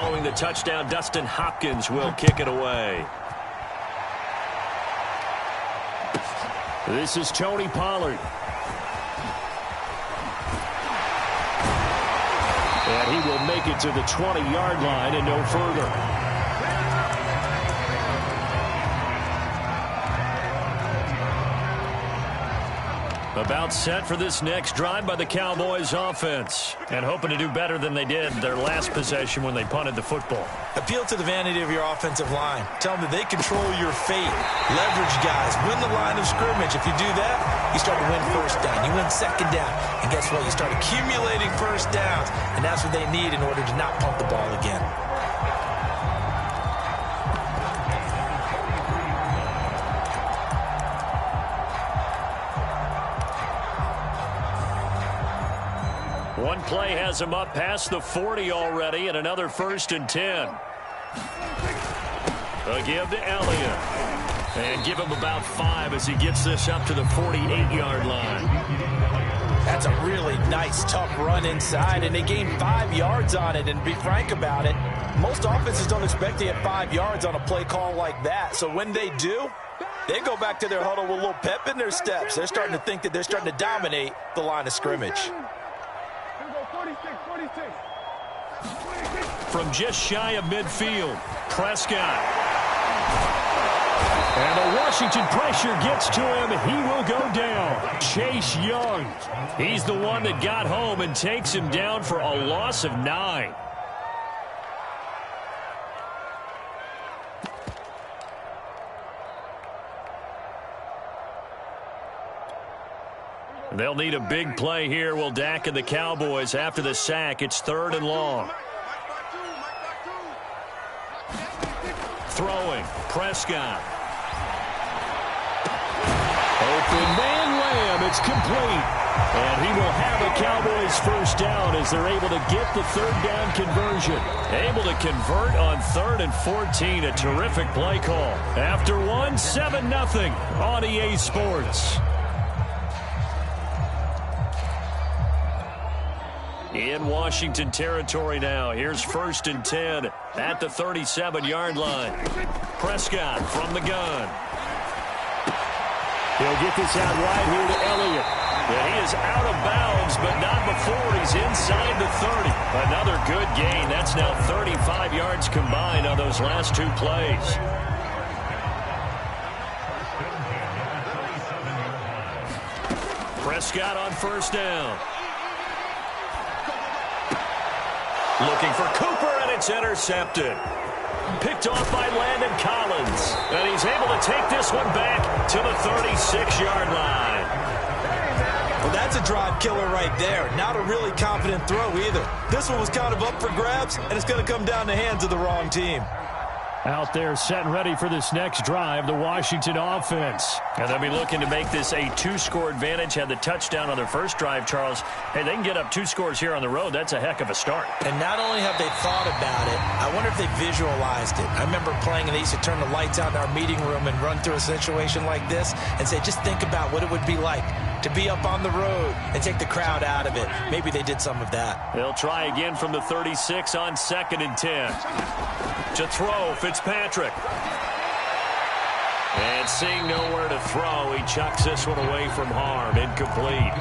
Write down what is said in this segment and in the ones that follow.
throwing the touchdown. Dustin Hopkins will kick it away. This is Tony Pollard. And he will make it to the 20-yard line and no further. About set for this next drive by the Cowboys offense. And hoping to do better than they did their last possession when they punted the football. Appeal to the vanity of your offensive line. Tell them that they control your fate. Leverage guys. Win the line of scrimmage. If you do that, you start to win first down. You win second down. And guess what? You start accumulating first downs. And that's what they need in order to not punt the ball again. One play has him up past the 40 already, and another 1st and 10. A give to Elliott. And give him about 5 as he gets this up to the 48-yard line. That's a really nice, tough run inside, and they gained 5 yards on it. And to be frank about it, most offenses don't expect to get 5 yards on a play call like that. So when they do, they go back to their huddle with a little pep in their steps. They're starting to think that they're starting to dominate the line of scrimmage. From just shy of midfield, Prescott. And the Washington pressure gets to him. He will go down. Chase Young. He's the one that got home and takes him down for a loss of 9. They'll need a big play here. Will Dak and the Cowboys after the sack. It's 3rd and long. Throwing. Prescott. Open man Lamb. It's complete. And he will have a Cowboys first down as they're able to get the 3rd down conversion. Able to convert on 3rd and 14. A terrific play call. After one, 7-0 on EA Sports. In Washington territory now. Here's 1st and 10 at the 37-yard line. Prescott from the gun. He'll get this out right here to Elliott. And he is out of bounds, but not before he's inside the 30. Another good gain. That's now 35 yards combined on those last 2 plays. Prescott on 1st down. Looking for Cooper, and it's intercepted. Picked off by Landon Collins. And he's able to take this one back to the 36-yard line. Well, that's a drive killer right there. Not a really confident throw either. This one was kind of up for grabs, and it's going to come down the hands of the wrong team. Out there set and ready for this next drive, the Washington offense. And they'll be looking to make this a 2-score advantage. Had the touchdown on their first drive, Charles. Hey, they can get up 2 scores here on the road. That's a heck of a start. And not only have they thought about it, I wonder if they visualized it. I remember playing, and they used to turn the lights out in our meeting room and run through a situation like this and say, just think about what it would be like to be up on the road and take the crowd out of it. Maybe they did some of that. They'll try again from the 36 on 2nd and 10. To throw, Fitzpatrick. And seeing nowhere to throw, he chucks this one away from harm. Incomplete.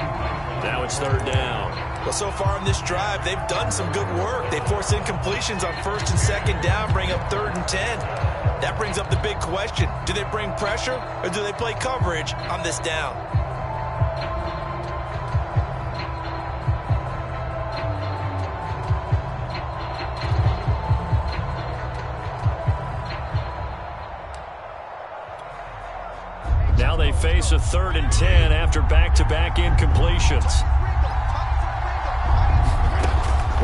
Now it's 3rd down. Well, so far in this drive, they've done some good work. They force incompletions on 1st and 2nd down, bring up 3rd and 10. That brings up the big question. Do they bring pressure, or do they play coverage on this down? Now they face a 3rd and 10 after back-to-back incompletions.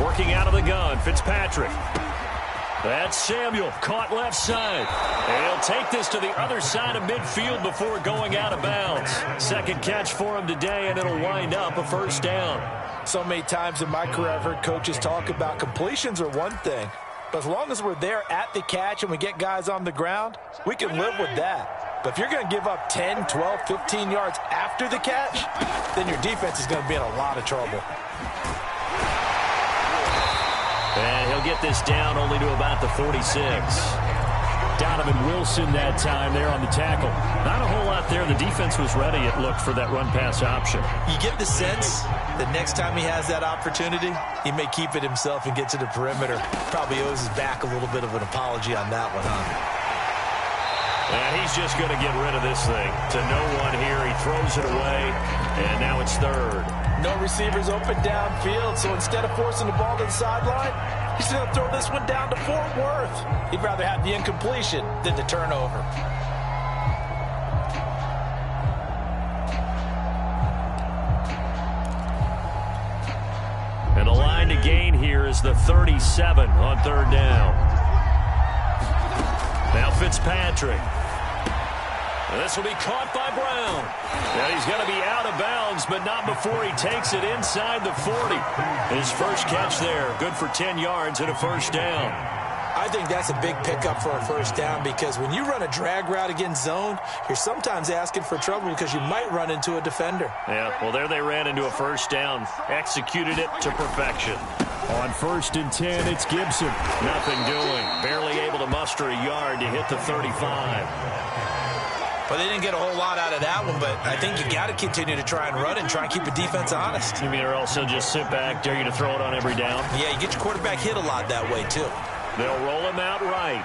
Working out of the gun, Fitzpatrick. That's Samuel, caught left side. And he'll take this to the other side of midfield before going out of bounds. Second catch for him today, and it'll wind up a 1st down. So many times in my career I've heard coaches talk about completions are one thing. But as long as we're there at the catch and we get guys on the ground, we can live with that. But if you're going to give up 10, 12, 15 yards after the catch, then your defense is going to be in a lot of trouble. And he'll get this down only to about the 46. Donovan Wilson that time there on the tackle. Not a whole lot there. The defense was ready, it looked, for that run-pass option. You get the sense that next time he has that opportunity, he may keep it himself and get to the perimeter. Probably owes his back a little bit of an apology on that one, huh? And he's just going to get rid of this thing. To no one here. He throws it away, and now it's third. No receivers open downfield, so instead of forcing the ball to the sideline, he's going to throw this one down to Fort Worth. He'd rather have the incompletion than the turnover. And the line to gain here is the 37 on third down. Now Fitzpatrick. And this will be caught by Brown. And he's going to be out of bounds, but not before he takes it inside the 40. His first catch there, good for 10 yards and a first down. I think that's a big pickup for a first down because when you run a drag route against zone, you're sometimes asking for trouble because you might run into a defender. Yeah, well, there they ran into a first down. Executed it to perfection. On 1st and 10, it's Gibson. Nothing doing. Barely able to muster a yard to hit the 35. But they didn't get a whole lot out of that one, but I think you got to continue to try and run and try and keep the defense honest. You mean or also just sit back, dare you to throw it on every down? Yeah, you get your quarterback hit a lot that way, too. They'll roll him out right.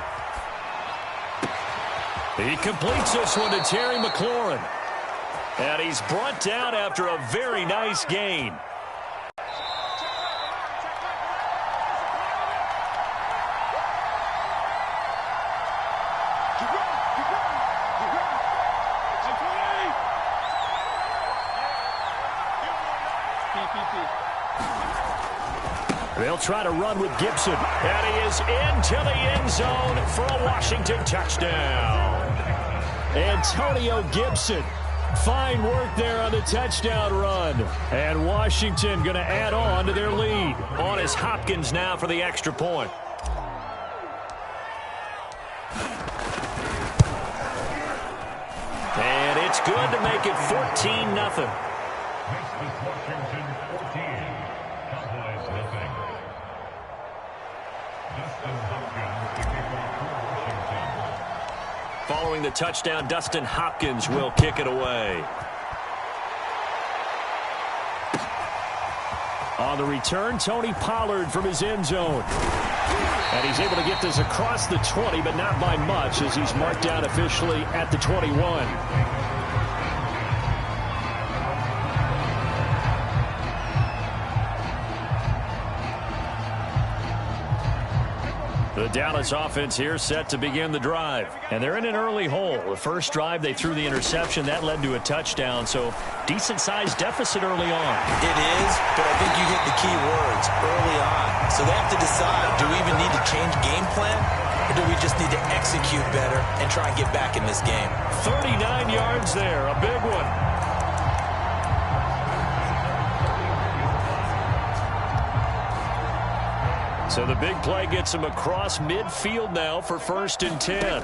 He completes this one to Terry McLaurin. And he's brought down after a very nice gain. They'll try to run with Gibson. And he is into the end zone for a Washington touchdown. Antonio Gibson. Fine work there on the touchdown run. And Washington going to add on to their lead. On is Hopkins now for the extra point. And it's good to make it 14-0. Following the touchdown, Dustin Hopkins will kick it away. On the return, Tony Pollard from his end zone. And he's able to get this across the 20, but not by much, as he's marked down officially at the 21. The Dallas offense here set to begin the drive. And they're in an early hole. The first drive, they threw the interception. That led to a touchdown, so decent-sized deficit early on. It is, but I think you hit the key words, early on. So they have to decide, do we even need to change game plan, or do we just need to execute better and try and get back in this game? 39 yards there, a big one. So the big play gets him across midfield now for 1st and 10.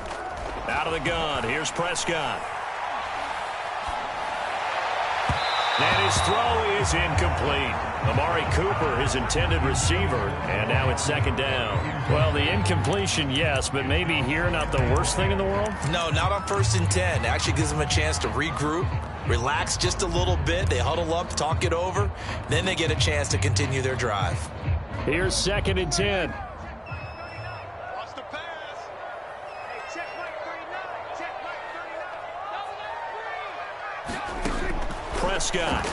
Out of the gun, here's Prescott. And his throw is incomplete. Amari Cooper, his intended receiver, and now it's 2nd down. Well, the incompletion, yes, but maybe here not the worst thing in the world? No, not on 1st and 10. It actually gives them a chance to regroup, relax just a little bit. They huddle up, talk it over, then they get a chance to continue their drive. Here's 2nd and 10. Watch the pass. Hey, check Mike 39. Check Mike 39. Prescott.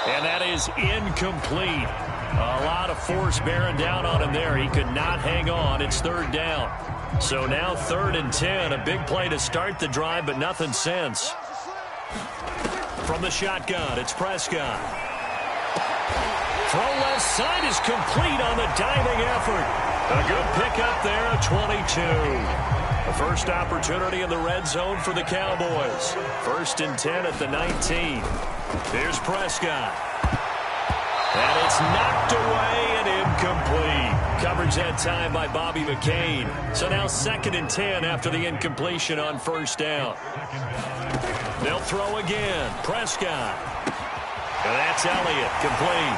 And that is incomplete. A lot of force bearing down on him there. He could not hang on. It's 3rd down. So now 3rd and 10. A big play to start the drive, but nothing since. From the shotgun, it's Prescott. Throw left side is complete on the diving effort. A good pickup there at 22. The first opportunity in the red zone for the Cowboys. 1st and 10 at the 19. Here's Prescott. And it's knocked away and incomplete. Coverage that time by Bobby McCain. So now 2nd and 10 after the incompletion on 1st down. They'll throw again. Prescott. And that's Elliott, complete.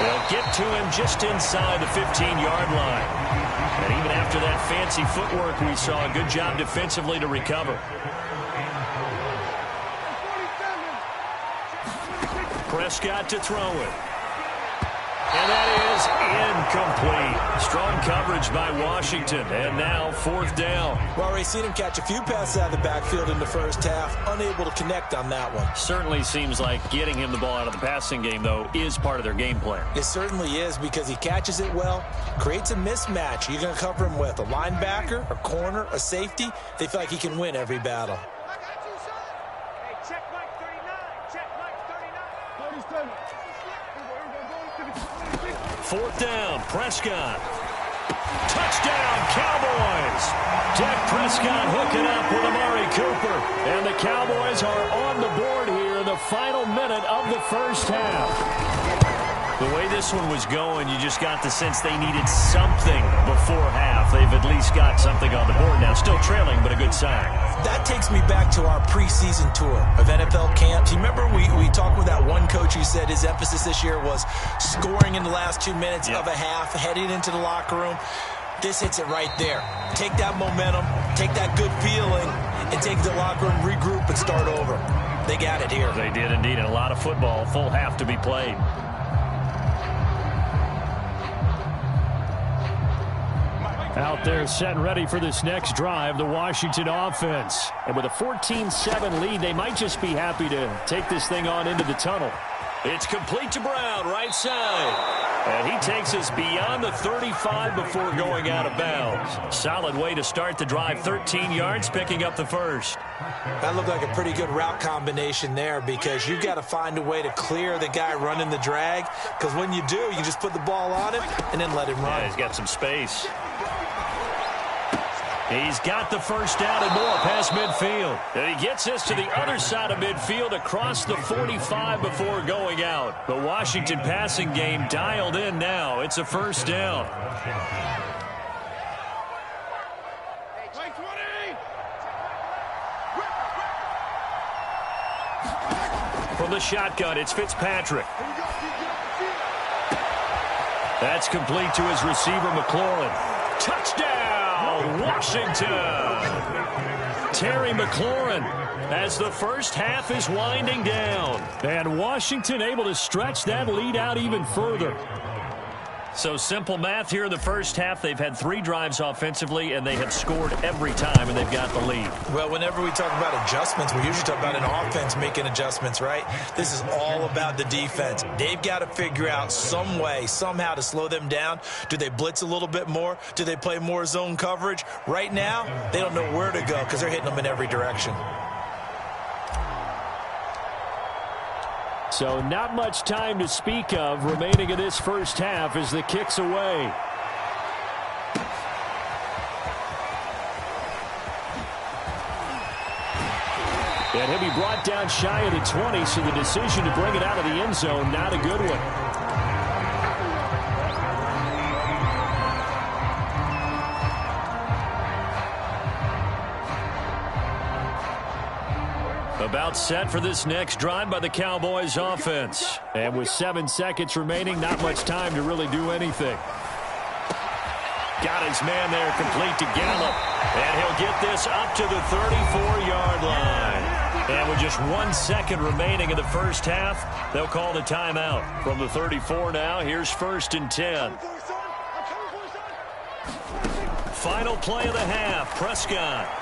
They'll get to him just inside the 15-yard line. And even after that fancy footwork we saw, a good job defensively to recover. Prescott to throw it. And that is incomplete. Strong coverage by Washington. And now 4th down. Well, we've seen him catch a few passes out of the backfield in the first half. Unable to connect on that one. Certainly seems like getting him the ball out of the passing game, though, is part of their game plan. It certainly is, because he catches it well, creates a mismatch. You're going to cover him with a linebacker, a corner, a safety. They feel like he can win every battle. Hey, check Mike 39. Check Mike 39. 4th down, Prescott. Touchdown, Cowboys. Dak Prescott hooking up with Amari Cooper. And the Cowboys are on the board here in the final minute of the first half. The way this one was going, you just got the sense they needed something before half. They've at least got something on the board now. Still trailing, but a good sign. That takes me back to our preseason tour of NFL camps. You remember we talked with that one coach who said his emphasis this year was scoring in the last 2 minutes of a half, heading into the locker room. This hits it right there. Take that momentum, take that good feeling, and take the locker room, regroup, and start over. They got it here. They did indeed, and a lot of football, full half to be played. Out there set and ready for this next drive, the Washington offense. And with a 14-7 lead, they might just be happy to take this thing on into the tunnel. It's complete to Brown, right side. And he takes us beyond the 35 before going out of bounds. Solid way to start the drive, 13 yards, picking up the first. That looked like a pretty good route combination there, because you've got to find a way to clear the guy running the drag, because when you do, you just put the ball on him and then let him run. Yeah, he's got some space. He's got the first down and more past midfield. And he gets us to the other side of midfield across the 45 before going out. The Washington passing game dialed in now. It's a first down. From the shotgun, it's Fitzpatrick. That's complete to his receiver, McLaurin. Touchdown! Washington. Terry McLaurin as the first half is winding down. And Washington able to stretch that lead out even further. So simple math here in the first half. They've had 3 drives offensively, and they have scored every time, and they've got the lead. Well, whenever we talk about adjustments, we usually talk about an offense making adjustments, right? This is all about the defense. They've got to figure out some way, somehow to slow them down. Do they blitz a little bit more? Do they play more zone coverage? Right now, they don't know where to go because they're hitting them in every direction. So not much time to speak of remaining in this first half as the kick's away. And he'll be brought down shy of the 20, so the decision to bring it out of the end zone, not a good one. About set for this next drive by the Cowboys offense. And with 7 seconds remaining, not much time to really do anything. Got his man there, complete to Gallup. And he'll get this up to the 34-yard line. And with just 1 second remaining in the first half, they'll call the timeout. From the 34 now, here's 1st and 10. Final play of the half, Prescott.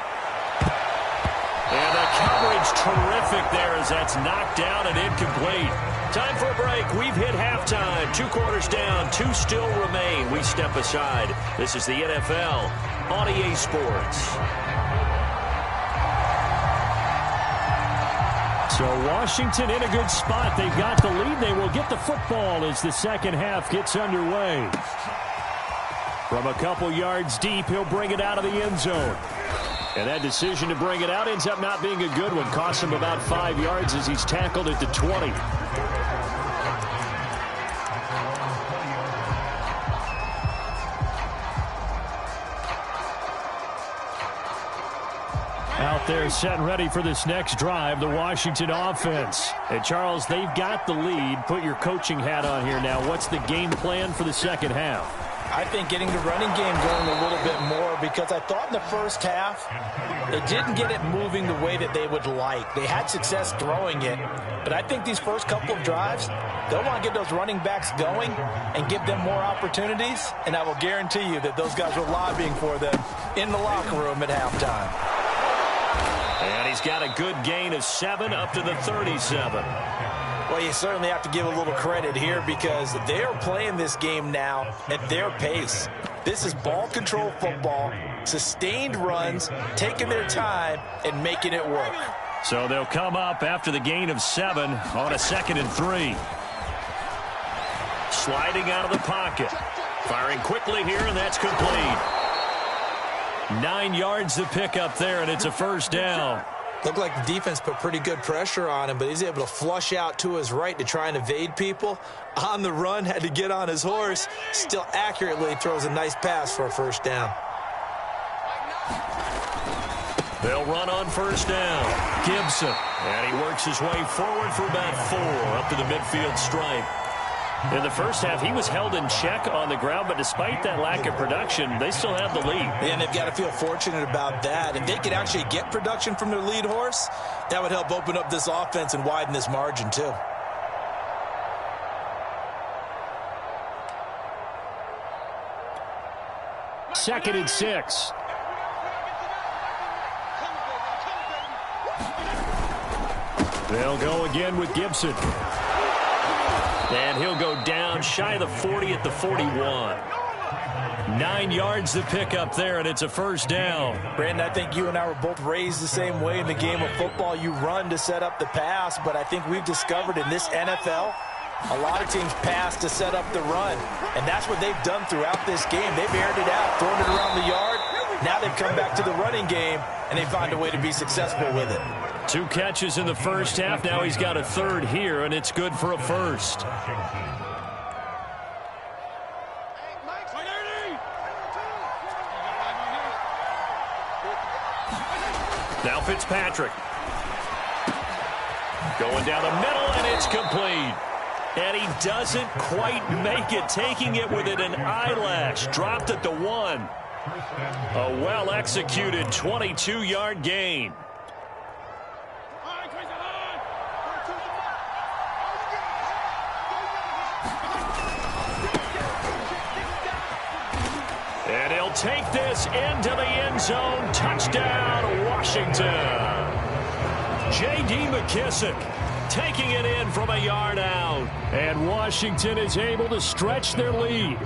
And the coverage terrific there as that's knocked down and incomplete. Time for a break. We've hit halftime. 2 quarters down. 2 still remain. We step aside. This is the NFL on EA Sports. So Washington in a good spot. They've got the lead. They will get the football as the second half gets underway. From a couple yards deep, he'll bring it out of the end zone. And that decision to bring it out ends up not being a good one. Costs him about 5 yards as he's tackled at the 20. Out out there set and ready for this next drive, the Washington offense. And, Charles, they've got the lead. Put your coaching hat on here now. What's the game plan for the second half? I think getting the running game going a little bit more, because I thought in the first half they didn't get it moving the way that they would like. They had success throwing it, but I think these first couple of drives, they'll want to get those running backs going and give them more opportunities, and I will guarantee you that those guys were lobbying for them in the locker room at halftime. And he's got a good gain of 7 up to the 37. Well, you certainly have to give a little credit here, because they are playing this game now at their pace. This is ball control football, sustained runs, taking their time and making it work. So they'll come up after the gain of 7 on a 2nd and 3. Sliding out of the pocket. Firing quickly here, and that's complete. 9 yards to pick up there, and it's a first down. Looked like the defense put pretty good pressure on him, but he's able to flush out to his right to try and evade people. On the run, had to get on his horse. Still accurately throws a nice pass for a first down. They'll run on first down. Gibson. And he works his way forward for about 4 up to the midfield stripe. In the first half, he was held in check on the ground, but despite that lack of production, they still have the lead. And they've got to feel fortunate about that. If they could actually get production from their lead horse, that would help open up this offense and widen this margin too. Second and 6. They'll go again with Gibson. And he'll go down shy of the 40 at the 41. 9 yards to pick up there, and it's a first down. Brandon, I think you and I were both raised the same way in the game of football. You run to set up the pass, but I think we've discovered in this NFL, a lot of teams pass to set up the run. And that's what they've done throughout this game. They've aired it out, thrown it around the yard. Now they've come back to the running game, and they find a way to be successful with it. 2 catches in the first half. Now he's got a third here, and it's good for a first. Now Fitzpatrick. Going down the middle, and it's complete. And he doesn't quite make it, taking it within an eyelash. Dropped at the 1. A well-executed 22-yard gain. And he'll take this into the end zone. Touchdown, Washington. J.D. McKissick taking it in from a yard out. And Washington is able to stretch their lead.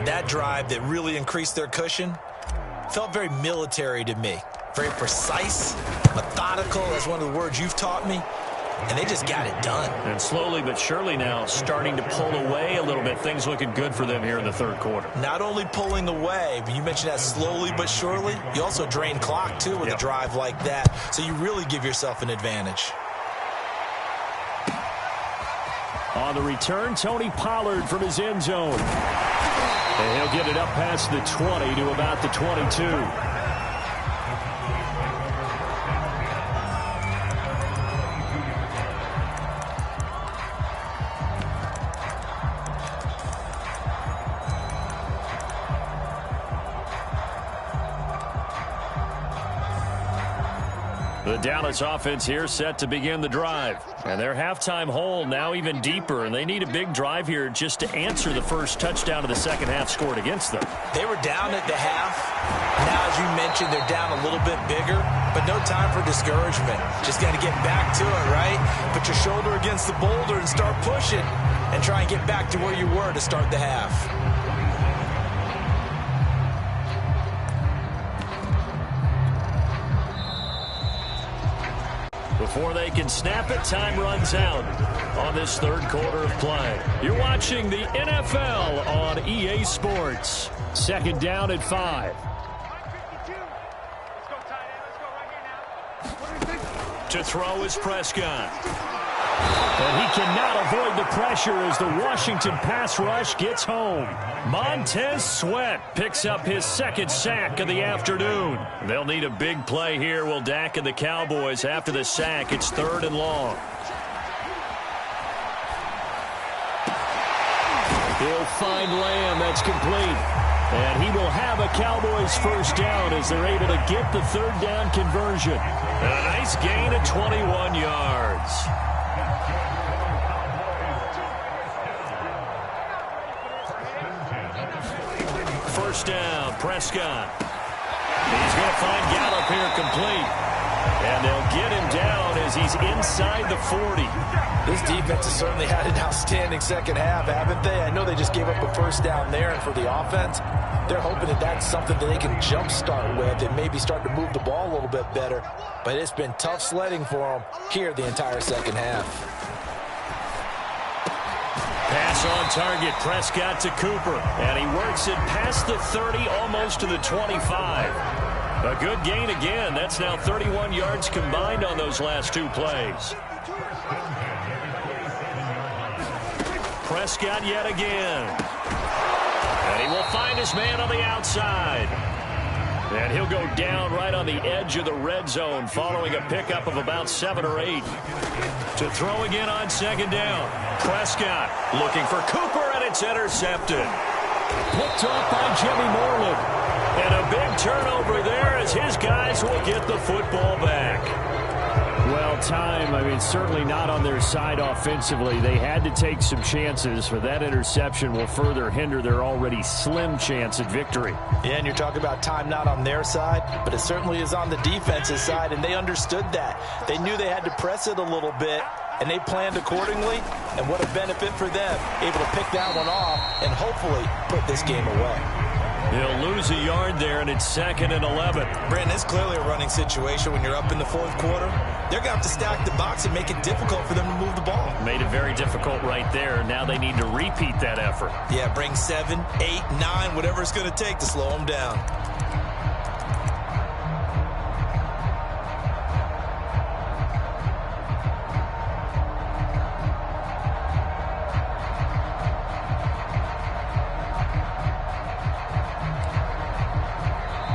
That drive that really increased their cushion felt very military to me. Very precise, methodical. That's one of the words you've taught me. And they just got it done. And slowly but surely now starting to pull away a little bit. Things looking good for them here in the third quarter. Not only pulling away, but you mentioned that slowly but surely. You also drain clock, too, with a drive like that. So you really give yourself an advantage. On the return, Tony Pollard from his end zone. And he'll get it up past the 20 to about the 22. The Dallas offense here set to begin the drive. And their halftime hole now even deeper, and they need a big drive here just to answer the first touchdown of the second half scored against them. They were down at the half. Now, as you mentioned, they're down a little bit bigger, but no time for discouragement. Just got to get back to it, right? Put your shoulder against the boulder and start pushing and try and get back to where you were to start the half. Before they can snap it, time runs out on this third quarter of play. You're watching the NFL on EA Sports. Second down at 5. To throw is Prescott. And he cannot avoid the pressure as the Washington pass rush gets home. Montez Sweat picks up his second sack of the afternoon. They'll need a big play here, will Dak and the Cowboys. After the sack, it's 3rd and long. He'll find Lamb. That's complete. And he will have a Cowboys first down as they're able to get the 3rd down conversion. And a nice gain of 21 yards. First down, Prescott. He's going to find Gallup here complete. And they'll get him down as he's inside the 40. This defense has certainly had an outstanding second half, haven't they? I know they just gave up a first down there, and for the offense, they're hoping that that's something that they can jumpstart with and maybe start to move the ball a little bit better. But it's been tough sledding for them here the entire second half. Pass on target, Prescott to Cooper, and he works it past the 30, almost to the 25. A good gain again. That's now 31 yards combined on those last 2 plays. Prescott yet again. And he will find his man on the outside. And he'll go down right on the edge of the red zone following a pickup of about 7 or 8. To throw again on second down. Prescott looking for Cooper, and it's intercepted. Picked off by Jimmy Moreland. And a big turnover there as his guys will get the football back. Well, time, certainly not on their side offensively. They had to take some chances, for that interception will further hinder their already slim chance at victory. Yeah, and you're talking about time not on their side, but it certainly is on the defensive side, and they understood that. They knew they had to press it a little bit, and they planned accordingly, and what a benefit for them, able to pick that one off and hopefully put this game away. He'll lose a yard there, and it's 2nd and 11. Brandon, it's clearly a running situation when you're up in the 4th quarter. They're going to have to stack the box and make it difficult for them to move the ball. Made it very difficult right there. Now they need to repeat that effort. Yeah, bring 7, 8, 9, whatever it's going to take to slow them down.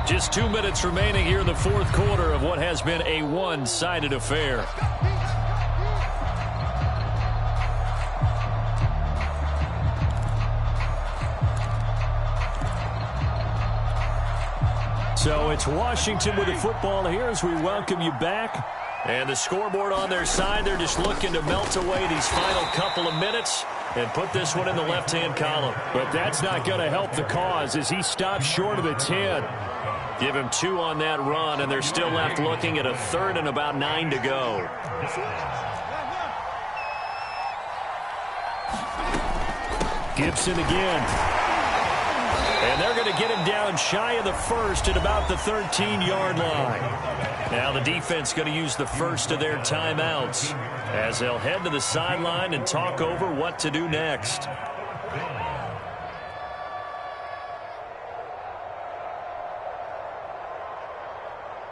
Just 2 minutes remaining here in the 4th quarter of what has been a one-sided affair. So it's Washington with the football here as we welcome you back. And the scoreboard on their side, they're just looking to melt away these final couple of minutes and put this one in the left-hand column. But that's not going to help the cause as he stops short of the 10. Give him 2 on that run, and they're still left looking at a 3rd and about 9 to go. Gibson again. And they're going to get him down shy of the 1st at about the 13-yard line. Now the defense going to use the first of their timeouts as they'll head to the sideline and talk over what to do next.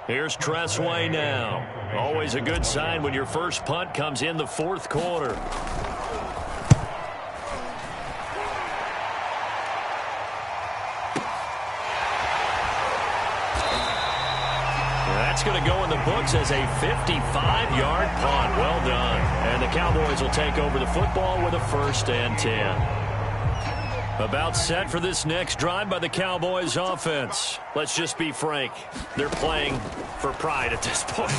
Here's Tressway now. Always a good sign when your first punt comes in the 4th quarter. That's going to go in the books as a 55-yard punt. Well done. And the Cowboys will take over the football with a 1st and 10. About set for this next drive by the Cowboys offense. Let's just be frank. They're playing for pride at this point.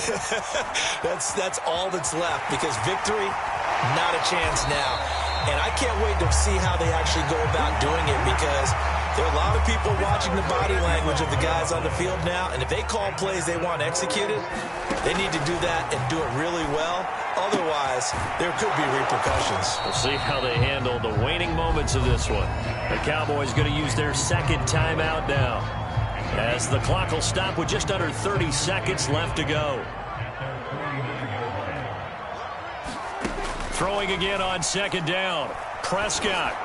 That's all that's left, because victory, not a chance now. And I can't wait to see how they actually go about doing it, because there are a lot of people watching the body language of the guys on the field now, and if they call plays they want executed, they need to do that and do it really well. Otherwise, there could be repercussions. We'll see how they handle the waning moments of this one. The Cowboys going to use their 2nd timeout now, as the clock will stop with just under 30 seconds left to go. Throwing again on 2nd down. Prescott.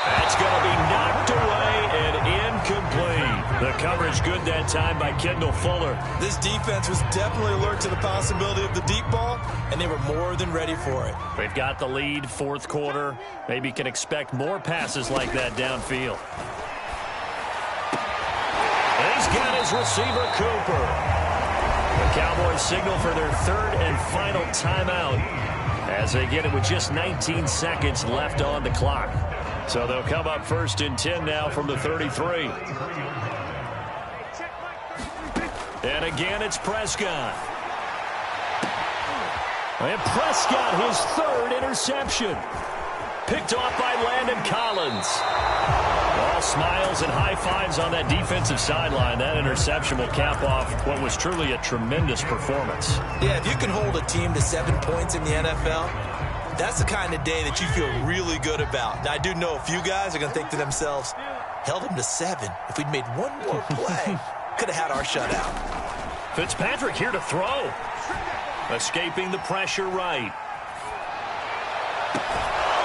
That's going to be knocked away and incomplete. The coverage is good that time by Kendall Fuller. This defense was definitely alert to the possibility of the deep ball, and they were more than ready for it. They've got the lead, fourth quarter. Maybe can expect more passes like that downfield. And he's got his receiver, Cooper. The Cowboys signal for their third and final timeout as they get it with just 19 seconds left on the clock. So they'll come up 1st and 10 now from the 33. And again, it's Prescott. And Prescott, his third interception. Picked off by Landon Collins. All smiles and high fives on that defensive sideline. That interception will cap off what was truly a tremendous performance. Yeah, if you can hold a team to 7 points in the NFL, that's the kind of day that you feel really good about. Now, I do know a few guys are going to think to themselves, held them to 7. If we'd made one more play, could have had our shutout. Fitzpatrick here to throw. Escaping the pressure right.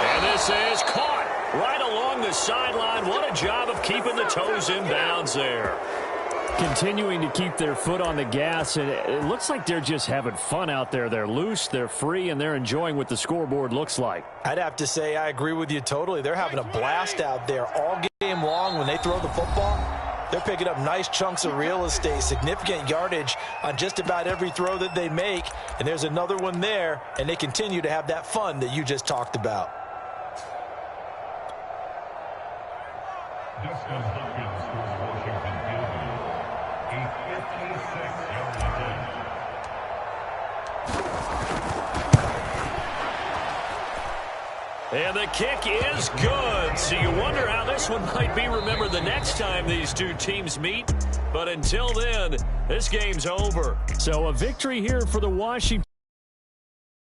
And this is caught right along the sideline. What a job of keeping the toes in bounds there. Continuing to keep their foot on the gas, and it looks like they're just having fun out there. They're loose, they're free, and they're enjoying what the scoreboard looks like. I'd have to say I agree with you totally. They're having a blast out there all game long when they throw the football. They're picking up nice chunks of real estate, significant yardage on just about every throw that they make. And there's another one there, and they continue to have that fun that you just talked about. And the kick is good. So you wonder how this one might be remembered the next time these two teams meet. But until then, this game's over. So a victory here for the Washington